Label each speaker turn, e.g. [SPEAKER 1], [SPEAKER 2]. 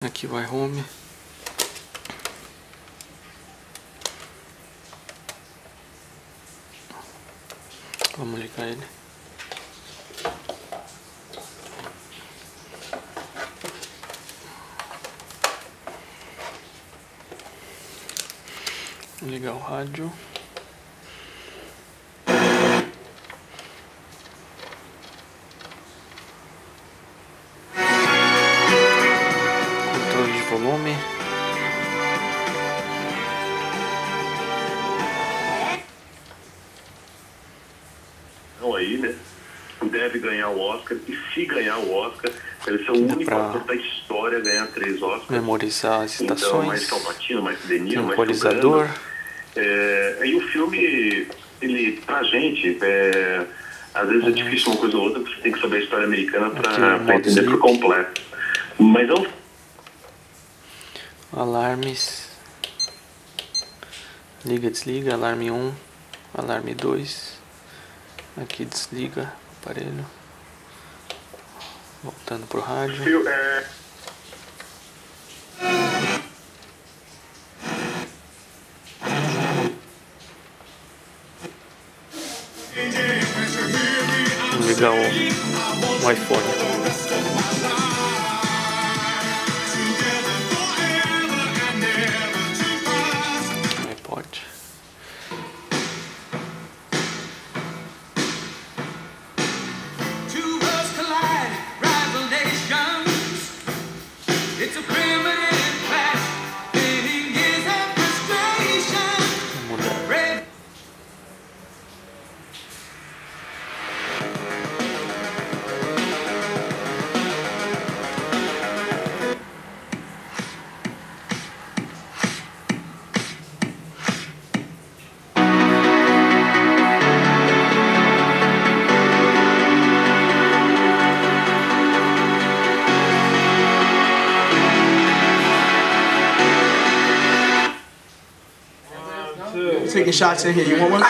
[SPEAKER 1] Aqui vai home. Vamos ligar ele. Vou ligar o rádio. Controle de volume.
[SPEAKER 2] Aí, né? Deve ganhar o Oscar, e se ganhar o Oscar, ele ser o único ator da história a ganhar 3 Oscars.
[SPEAKER 1] Memorizar as citações.
[SPEAKER 2] Então, mais que o Patino, mais que o De Niro, mais que o
[SPEAKER 1] equalizador.
[SPEAKER 2] E o filme, ele, pra gente, às vezes é difícil uma coisa ou outra, porque você tem que saber a história americana pra entender por completo. Mas é um...
[SPEAKER 1] Alarmes. Liga, desliga, alarme 1, alarme 2. Aqui desliga o aparelho. Voltando pro rádio. Vamos ligar o iPhone. iPod.
[SPEAKER 3] Taking shots in here. You want one?